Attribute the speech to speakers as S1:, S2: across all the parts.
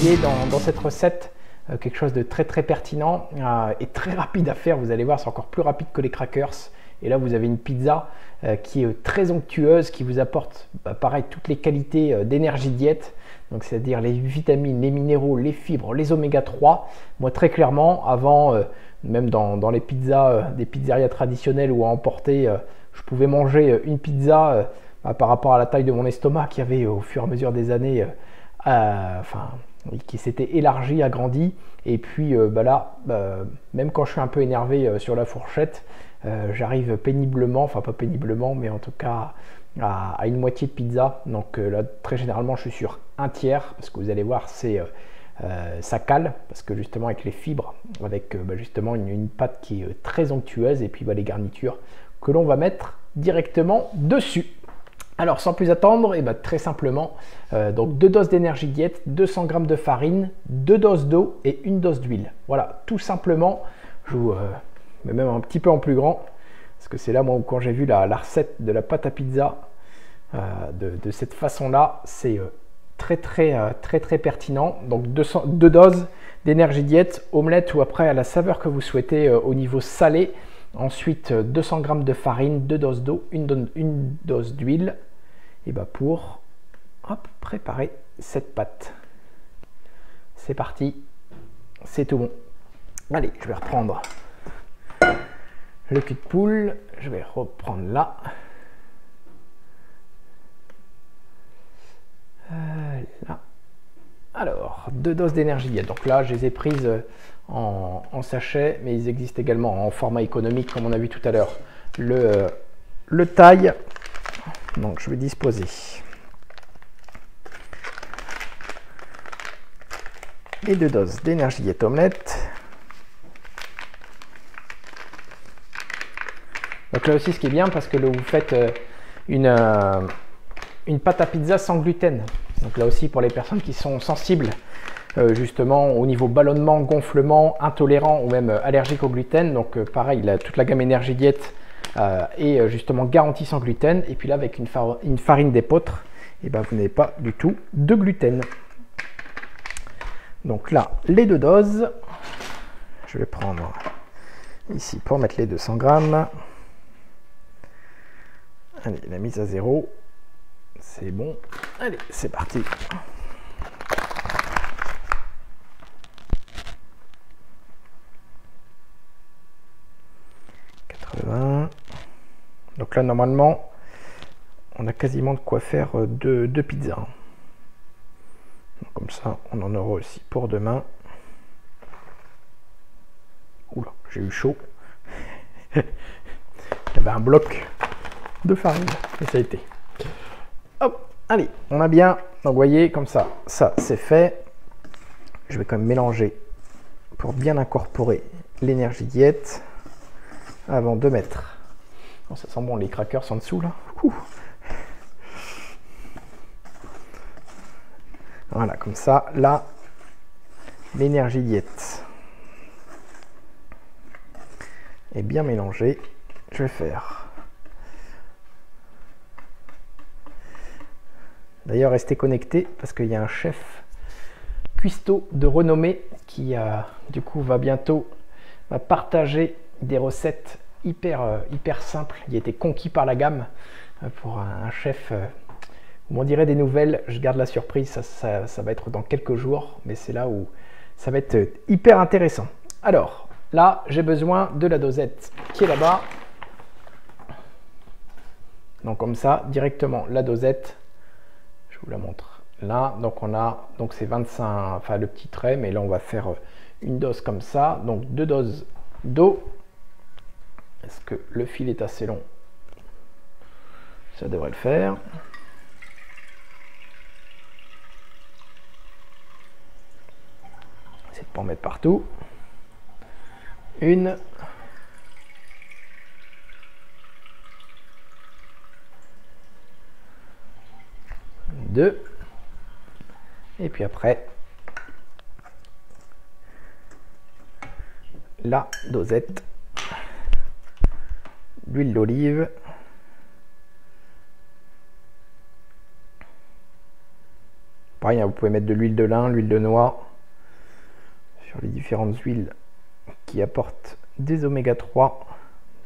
S1: oublié dans cette recette quelque chose de très pertinent et très rapide à faire. Vous allez voir, c'est encore plus rapide que les crackers. Et là, vous avez une pizza qui est très onctueuse, qui vous apporte, pareil, toutes les qualités d'énergie diète. Donc, c'est-à-dire les vitamines, les minéraux, les fibres, les oméga 3. Moi, très clairement, avant, même dans les pizzas des pizzerias traditionnelles ou à emporter, je pouvais manger une pizza par rapport à la taille de mon estomac qui avait, au fur et à mesure des années, qui s'était élargi, agrandi. Et puis là, même quand je suis un peu énervé sur la fourchette, j'arrive péniblement, enfin pas péniblement, mais en tout cas à une moitié de pizza. Donc là, très généralement, je suis sur un tiers, parce que vous allez voir, ça cale, parce que justement avec les fibres, avec justement une pâte qui est très onctueuse, et puis les garnitures que l'on va mettre directement dessus. Alors sans plus attendre, très simplement, donc 2 doses d'énergie diète, 200 g de farine, 2 doses d'eau et 1 dose d'huile. Voilà, tout simplement. Je vous mets même un petit peu en plus grand, parce que c'est là, moi, où quand j'ai vu la recette de la pâte à pizza de cette façon-là, c'est très pertinent. Donc 2 doses d'énergie diète, omelette ou après à la saveur que vous souhaitez au niveau salé. Ensuite 200 g de farine, 2 doses d'eau, une dose d'huile, et pour préparer cette pâte. C'est parti, c'est tout bon. Allez, je vais reprendre le cul de poule, je vais reprendre là. Là. Alors, 2 doses d'énergie diète. Donc là, je les ai prises en sachet, mais ils existent également en format économique, comme on a vu tout à l'heure. Le taille, donc je vais disposer les 2 doses d'énergie diète omelette. Donc là aussi, ce qui est bien, parce que vous faites une pâte à pizza sans gluten. Donc là aussi, pour les personnes qui sont sensibles justement au niveau ballonnement, gonflement, intolérant ou même allergique au gluten. Donc pareil, toute la gamme énergie diète est justement garantie sans gluten. Et puis là, avec une farine d'épeautre, vous n'avez pas du tout de gluten. Donc là, les 2 doses, je vais prendre ici pour mettre les 200 grammes. Allez, la mise à 0, c'est bon. Allez, c'est parti. Donc là, normalement, on a quasiment de quoi faire 2 pizzas. Donc, comme ça, on en aura aussi pour demain. Oula, j'ai eu chaud. Il y avait un bloc de farine, et ça a été. Hop, allez, on a bien. Donc, vous voyez, comme ça c'est fait. Je vais quand même mélanger pour bien incorporer l'énergie diète avant de mettre. Oh, ça sent bon, les crackers en dessous là. Ouh. Voilà, comme ça, là, l'énergie diète est bien mélangée. Je vais faire. D'ailleurs, restez connectés parce qu'il y a un chef cuistot de renommée qui du coup va bientôt partager des recettes hyper simples. Il a été conquis par la gamme pour un chef. Vous m'en direz des nouvelles, je garde la surprise, ça va être dans quelques jours, mais c'est là où ça va être hyper intéressant. Alors, là, j'ai besoin de la dosette qui est là-bas. Donc comme ça, directement la dosette, je vous la montre là. Donc on a, donc c'est 25, enfin le petit trait, mais là on va faire une dose comme ça. Donc 2 doses d'eau. Est-ce que le fil est assez long? Ça devrait le faire. C'est de pas en mettre partout. 1. 2. Et puis après, la dosette d'huile d'olive. pareil, hein, vous pouvez mettre de l'huile de lin, l'huile de noix, sur les différentes huiles qui apportent des oméga 3.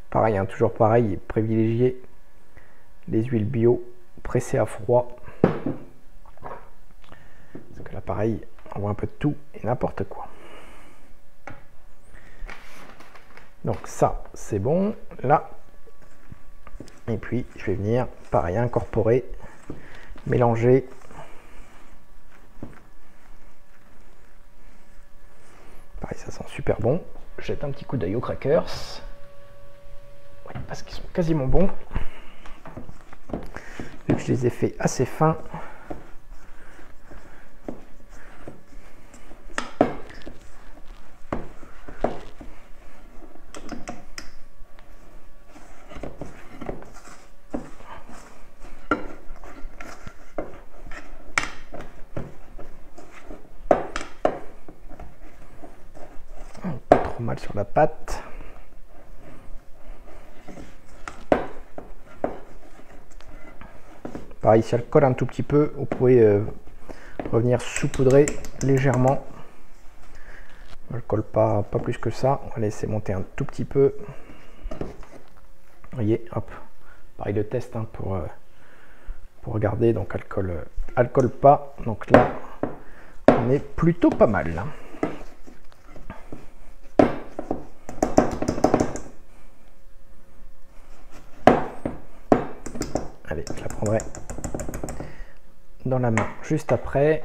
S1: Pareil, hein, toujours pareil, privilégier les huiles bio pressées à froid. Parce que là, pareil, on voit un peu de tout et n'importe quoi. Donc ça, c'est bon. Là, et puis je vais venir, pareil, incorporer, mélanger. Pareil, ça sent super bon. Je jette un petit coup d'œil aux crackers. Ouais, parce qu'ils sont quasiment bons. Vu que je les ai fait assez fins. Pas trop mal sur la pâte. Pareil, si elle colle un tout petit peu, vous pouvez revenir saupoudrer légèrement. Elle ne colle pas plus que ça. On va laisser monter un tout petit peu. Vous voyez, hop. Pareil, le test hein, pour regarder. Donc, elle colle pas. Donc là, on est plutôt pas mal. Allez, je la prendrai dans la main juste après.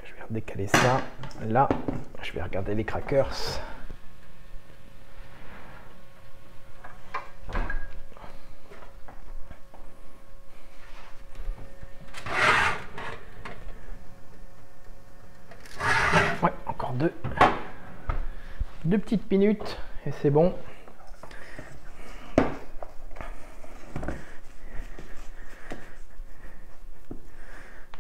S1: Je vais redécaler ça. Là, je vais regarder les crackers. Ouais, encore deux petites minutes et c'est bon.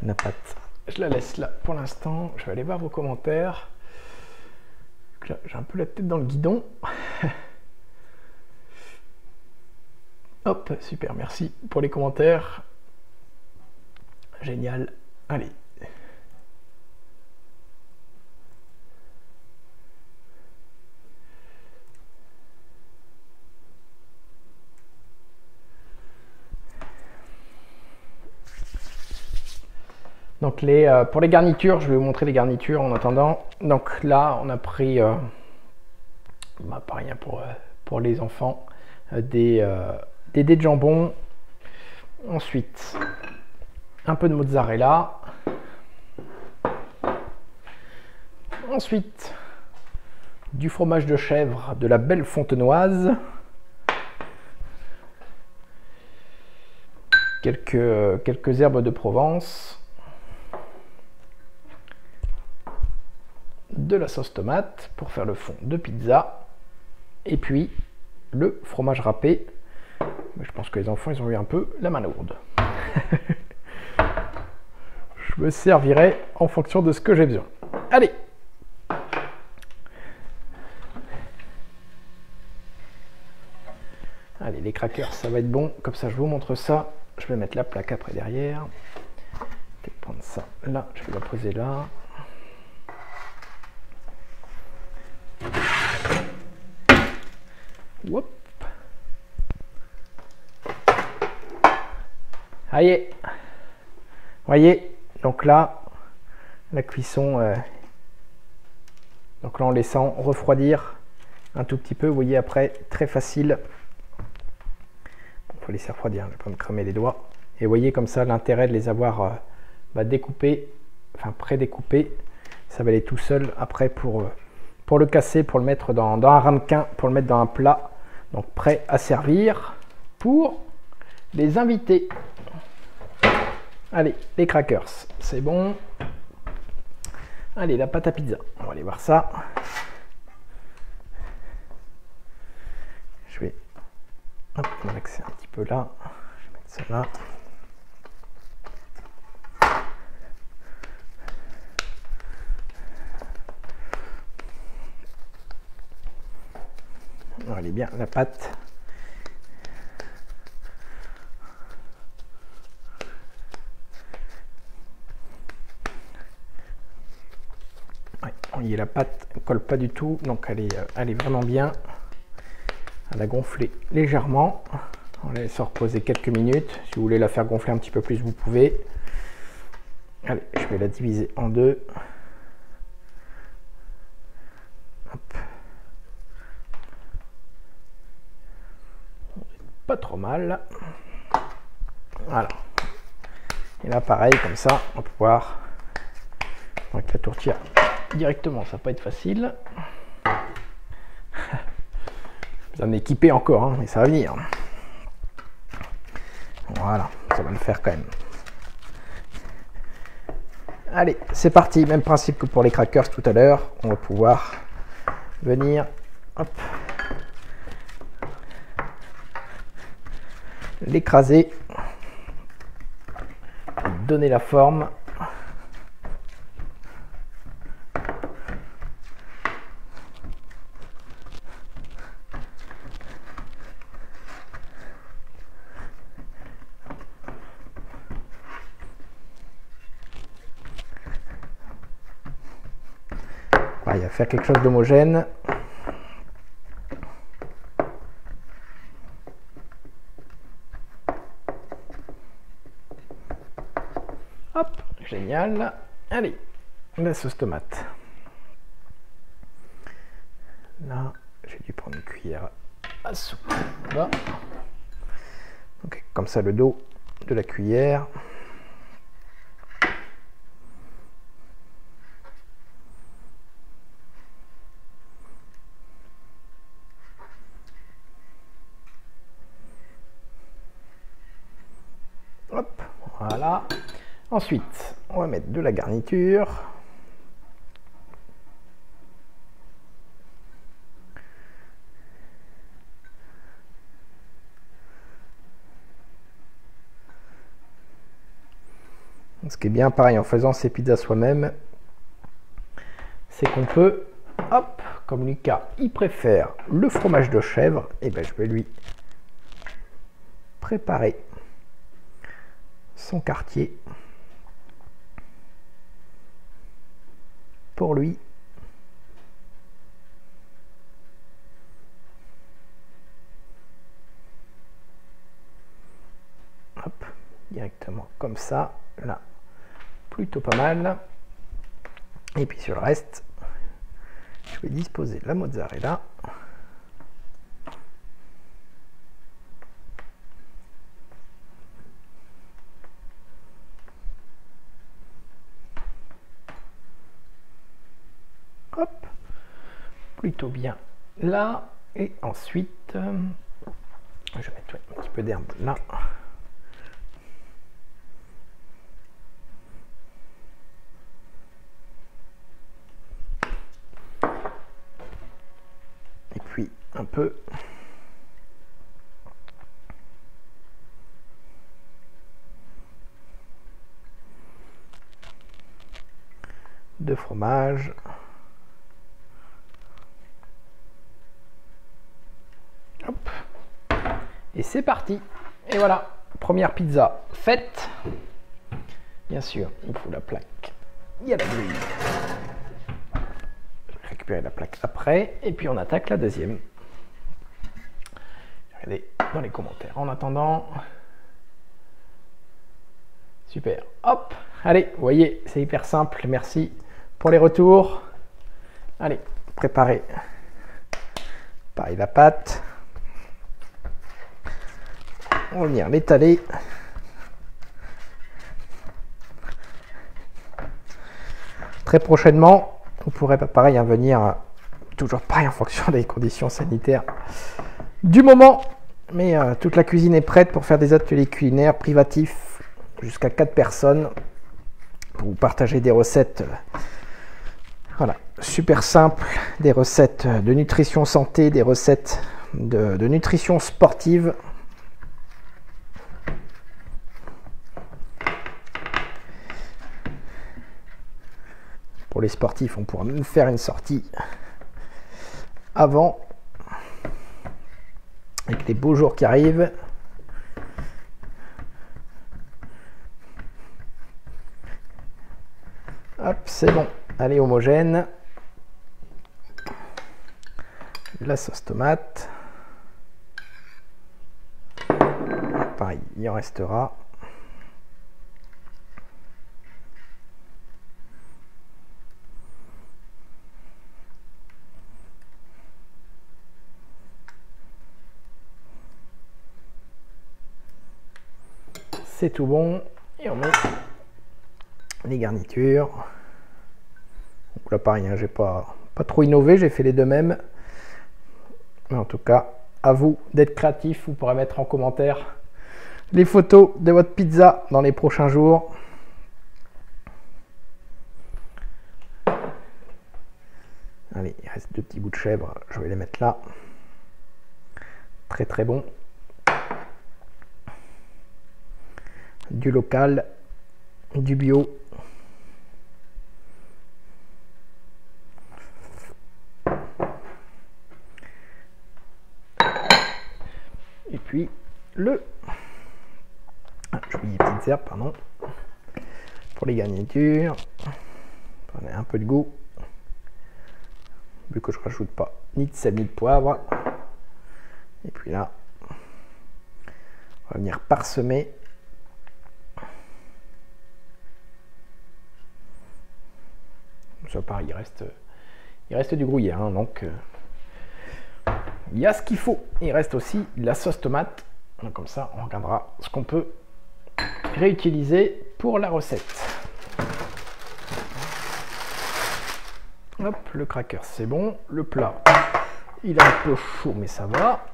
S1: La pâte, je la laisse là pour l'instant. Je vais aller voir vos commentaires. Là, j'ai un peu la tête dans le guidon. Hop, super, merci pour les commentaires. Génial. Allez. Donc pour les garnitures, je vais vous montrer les garnitures en attendant. Donc là, on a pris, pareil pour les enfants, des dés de jambon. Ensuite, un peu de mozzarella. Ensuite, du fromage de chèvre de la Belle Fontenoise. Quelques herbes de Provence. De la sauce tomate pour faire le fond de pizza et puis le fromage râpé. Je pense que les enfants ils ont eu un peu la main lourde. Je me servirai en fonction de ce que j'ai besoin. Allez, les crackers ça va être bon, comme ça je vous montre ça. Je vais mettre la plaque après derrière. Je vais prendre ça là, je vais la poser là. Hop. Allez, voyez, donc là, la cuisson, donc là en laissant refroidir un tout petit peu, vous voyez après, très facile. Il faut laisser refroidir, je ne vais pas me cramer les doigts. Et vous voyez comme ça l'intérêt de les avoir découpés, enfin pré-découpés, ça va aller tout seul après pour le casser, pour le mettre dans un ramequin, pour le mettre dans un plat. Donc prêt à servir pour les invités. Allez, les crackers, c'est bon. Allez, la pâte à pizza, on va aller voir ça. Je vais relaxer un petit peu là. Je vais mettre ça là. Elle est bien, la pâte. voyez, la pâte ne colle pas du tout, donc elle est vraiment bien. Elle a gonflé légèrement. On va laisser reposer quelques minutes. Si vous voulez la faire gonfler un petit peu plus, vous pouvez. Allez, je vais la diviser en deux. Hop. Pas trop mal. Voilà. Et là, pareil, comme ça, on va pouvoir, avec la tourtière directement, ça va pas être facile. Vous en équipez encore, hein, mais ça va venir. Voilà, ça va le faire quand même. Allez, c'est parti. Même principe que pour les crackers tout à l'heure. On va pouvoir venir, hop, l'écraser, donner la forme. Il va faire quelque chose d'homogène. Hop, génial. Allez, la sauce tomate. Là, j'ai dû prendre une cuillère à soupe. Là. Donc, comme ça, le dos de la cuillère. Hop, voilà. Ensuite, on va mettre de la garniture. Ce qui est bien, pareil, en faisant ces pizzas soi-même, c'est qu'on peut, hop, comme Lucas, il préfère le fromage de chèvre, et ben je vais lui préparer son quartier pour lui. Hop, directement comme ça, là, plutôt pas mal. Et puis sur le reste, je vais disposer la mozzarella. Hop, plutôt bien là. Et ensuite, je vais mettre un petit peu d'herbe là. Et puis un peu de fromage. Hop. Et c'est parti. Et voilà, première pizza faite. Bien sûr, il faut la plaque. Il y a la grille. Je vais récupérer la plaque après. Et puis on attaque la deuxième. Regardez dans les commentaires. En attendant, super. Hop. Allez, vous voyez, c'est hyper simple. Merci pour les retours. Allez, préparez. Pareil la pâte. On va venir l'étaler. Très prochainement, vous pourrez pareil venir, toujours pareil en fonction des conditions sanitaires du moment. Mais toute la cuisine est prête pour faire des ateliers culinaires privatifs jusqu'à 4 personnes. Pour vous partager des recettes voilà, super simples, des recettes de nutrition santé, des recettes de nutrition sportive. Pour les sportifs, on pourra même faire une sortie avant, avec les beaux jours qui arrivent. Hop, c'est bon. Allez, homogène. la sauce tomate. Pareil, il en restera. C'est tout bon. Et on met les garnitures. Donc là pareil, hein, j'ai pas trop innové, j'ai fait les deux mêmes. Mais en tout cas, à vous d'être créatif. Vous pourrez mettre en commentaire les photos de votre pizza dans les prochains jours. Allez, il reste 2 petits bouts de chèvre, je vais les mettre là. Très très bon. Du local, du bio. Et puis le... j'ai oublié les petites herbes, pardon. Pour les garnitures. Prenez un peu de goût. Vu que je rajoute pas ni de sel ni de poivre. Et puis là, on va venir parsemer. Ça pareil, il reste du gruyère, hein, donc il y a ce qu'il faut. Il reste aussi la sauce tomate. Donc comme ça, on regardera ce qu'on peut réutiliser pour la recette. Hop, le cracker c'est bon. Le plat, il est un peu chaud, mais ça va.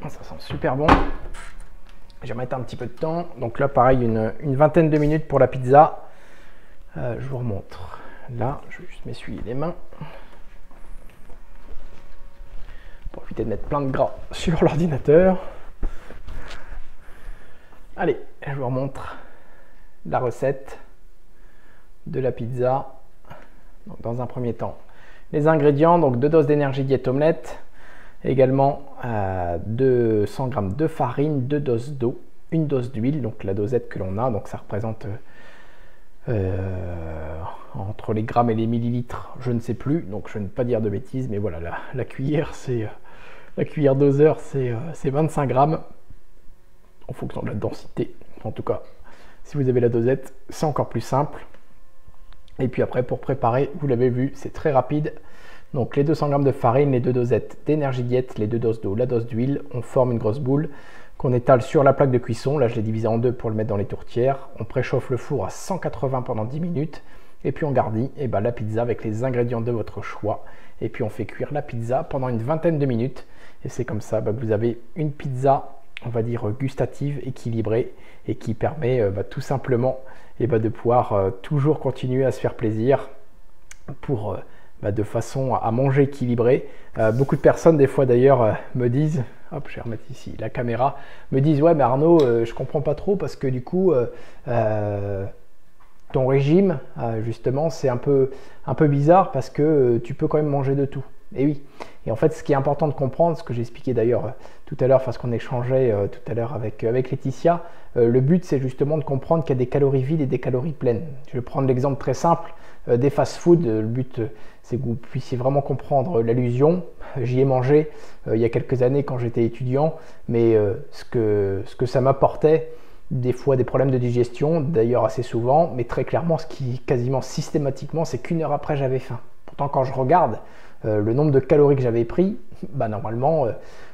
S1: Ça sent super bon. Je vais mettre un petit peu de temps. Donc là, pareil, une vingtaine de minutes pour la pizza. Je vous remontre. Là, je vais juste m'essuyer les mains. Pour éviter de mettre plein de gras sur l'ordinateur. Allez, je vous remontre la recette de la pizza. Donc, dans un premier temps, les ingrédients. Donc 2 doses d'énergie diète omelette. Également 200 g de farine, 2 doses d'eau, 1 dose d'huile, donc la dosette que l'on a, donc ça représente entre les grammes et les millilitres, je ne sais plus, donc je ne vais pas dire de bêtises, mais voilà, la cuillère, la cuillère doseur, c'est 25 grammes, en fonction de la densité. En tout cas, si vous avez la dosette, c'est encore plus simple. Et puis après, pour préparer, vous l'avez vu, c'est très rapide. Donc les 200 g de farine, les 2 dosettes d'énergie diète, les 2 doses d'eau, la dose d'huile, on forme une grosse boule qu'on étale sur la plaque de cuisson. Là, je l'ai divisé en 2 pour le mettre dans les tourtières. On préchauffe le four à 180 pendant 10 minutes. Et puis on garnit la pizza avec les ingrédients de votre choix. Et puis on fait cuire la pizza pendant une vingtaine de minutes. Et c'est comme ça que vous avez une pizza, on va dire, gustative, équilibrée et qui permet tout simplement de pouvoir toujours continuer à se faire plaisir pour... de façon à manger équilibré. Beaucoup de personnes, des fois d'ailleurs, me disent, hop, je vais remettre ici la caméra, me disent, ouais, mais Arnaud, je comprends pas trop parce que du coup, ton régime, justement, c'est un peu bizarre parce que tu peux quand même manger de tout. Et oui. Et en fait, ce qui est important de comprendre, ce que j'ai expliqué d'ailleurs tout à l'heure, parce qu'on échangeait tout à l'heure avec Laetitia, le but, c'est justement de comprendre qu'il y a des calories vides et des calories pleines. Je vais prendre l'exemple très simple des fast-food. Le but, c'est que vous puissiez vraiment comprendre l'allusion. J'y ai mangé il y a quelques années quand j'étais étudiant, mais ce que ça m'apportait, des fois des problèmes de digestion, d'ailleurs assez souvent, mais très clairement, ce qui quasiment systématiquement, c'est qu'1 heure après, j'avais faim. Pourtant, quand je regarde le nombre de calories que j'avais pris, normalement,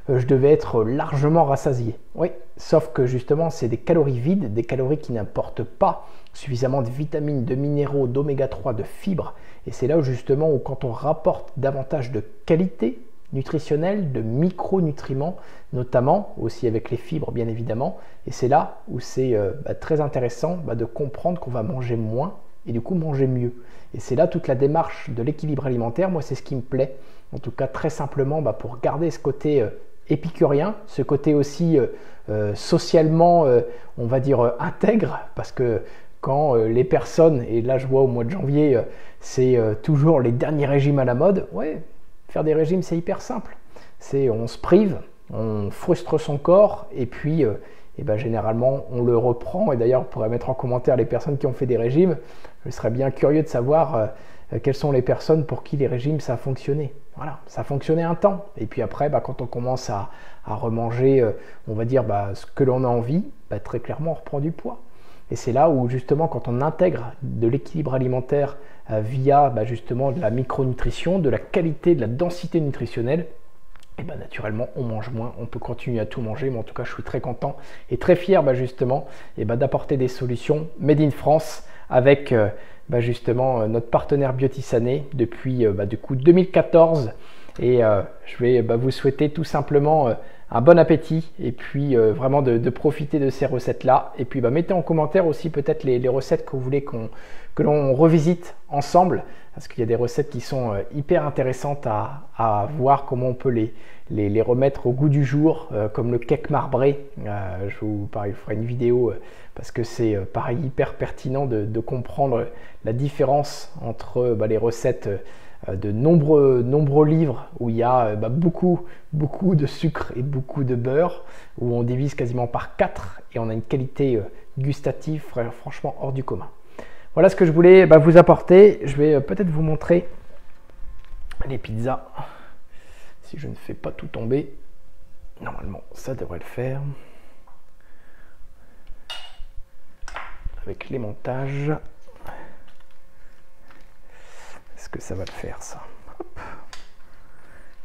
S1: je devais être largement rassasié. Oui, sauf que justement, c'est des calories vides, des calories qui n'apportent pas suffisamment de vitamines, de minéraux, d'oméga 3, de fibres. Et c'est là où justement, quand on rapporte davantage de qualité nutritionnelle, de micronutriments, notamment aussi avec les fibres bien évidemment. Et c'est là où c'est très intéressant de comprendre qu'on va manger moins et du coup manger mieux. Et c'est là toute la démarche de l'équilibre alimentaire. Moi, c'est ce qui me plaît, en tout cas très simplement, pour garder ce côté épicurien, ce côté aussi socialement, on va dire, intègre, parce que quand les personnes, et là je vois au mois de janvier, c'est toujours les derniers régimes à la mode, ouais, faire des régimes c'est hyper simple. On se prive, on frustre son corps, et puis généralement on le reprend. Et d'ailleurs, on pourrait mettre en commentaire les personnes qui ont fait des régimes, je serais bien curieux de savoir quelles sont les personnes pour qui les régimes ça a fonctionné. Voilà, ça a fonctionné un temps. Et puis après, quand on commence à remanger, on va dire ce que l'on a envie, très clairement on reprend du poids. Et c'est là où justement quand on intègre de l'équilibre alimentaire via justement de la micronutrition, de la qualité, de la densité nutritionnelle, et naturellement on mange moins, on peut continuer à tout manger, mais en tout cas je suis très content et très fier justement d'apporter des solutions made in France avec justement notre partenaire Biotissané depuis du coup 2014. Et je vais vous souhaiter tout simplement un bon appétit et puis vraiment de profiter de ces recettes là. Et puis mettez en commentaire aussi peut-être les recettes que vous voulez que l'on revisite ensemble, parce qu'il y a des recettes qui sont hyper intéressantes à voir comment on peut les remettre au goût du jour, comme le cake marbré. Je ferai une vidéo parce que c'est pareil hyper pertinent de comprendre la différence entre les recettes de nombreux livres où il y a beaucoup de sucre et beaucoup de beurre, où on divise quasiment par 4 et on a une qualité gustative franchement hors du commun. Voilà ce que je voulais vous apporter. Je vais peut-être vous montrer les pizzas. Si je ne fais pas tout tomber, normalement ça devrait le faire. Avec les montages. Est-ce que ça va le faire ça? Hop.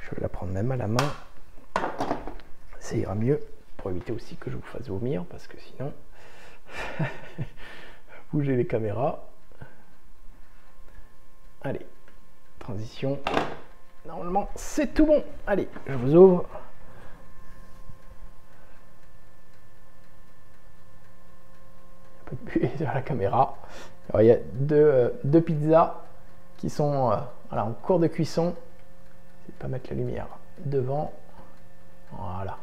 S1: Je vais la prendre même à la main. Ça ira mieux pour éviter aussi que je vous fasse vomir, parce que sinon... Bougez les caméras. Allez, transition. Normalement, c'est tout bon. Allez, je vous ouvre. Un peu de buée sur la caméra. Alors, il y a deux pizzas qui sont en cours de cuisson. Je vais pas mettre la lumière devant. Voilà.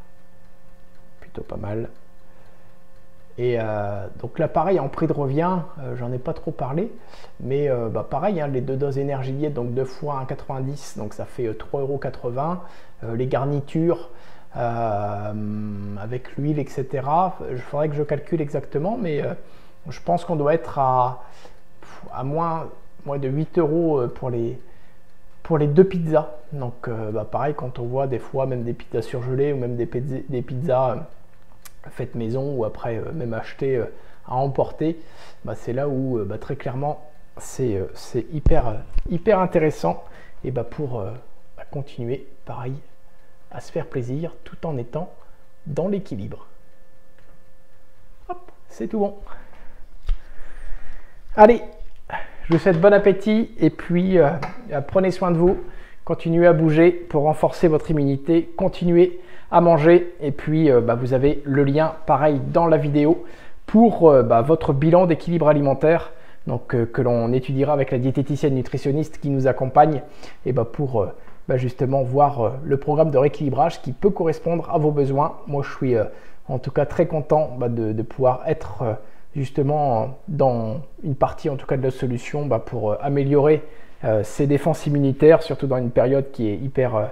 S1: Plutôt pas mal. Et donc là pareil, en prix de revient, j'en ai pas trop parlé, mais pareil, les deux doses Energy Diet, donc 2 fois 1,90, donc ça fait 3,80 €. Les garnitures avec l'huile, etc. Il faudrait que je calcule exactement, mais je pense qu'on doit être à moins de 8 € pour les deux pizzas. Donc pareil, quand on voit des fois même des pizzas surgelées ou même des pizzas faites maison ou après même acheter à emporter, c'est là où très clairement c'est hyper intéressant et pour continuer pareil à se faire plaisir tout en étant dans l'équilibre. Hop, c'est tout bon. Allez, je vous souhaite bon appétit et puis prenez soin de vous, continuez à bouger pour renforcer votre immunité, continuez à manger et puis vous avez le lien pareil dans la vidéo pour votre bilan d'équilibre alimentaire, donc que l'on étudiera avec la diététicienne nutritionniste qui nous accompagne et pour justement voir le programme de rééquilibrage qui peut correspondre à vos besoins. Moi je suis en tout cas très content de pouvoir être justement dans une partie en tout cas de la solution pour améliorer ses défenses immunitaires, surtout dans une période qui est hyper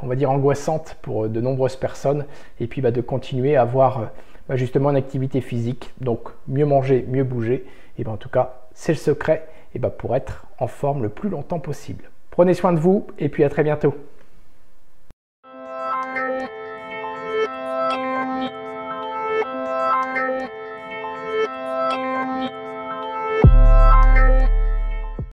S1: on va dire angoissante pour de nombreuses personnes, et puis de continuer à avoir justement une activité physique, donc mieux manger, mieux bouger, et en tout cas c'est le secret pour être en forme le plus longtemps possible. Prenez soin de vous et puis à très bientôt.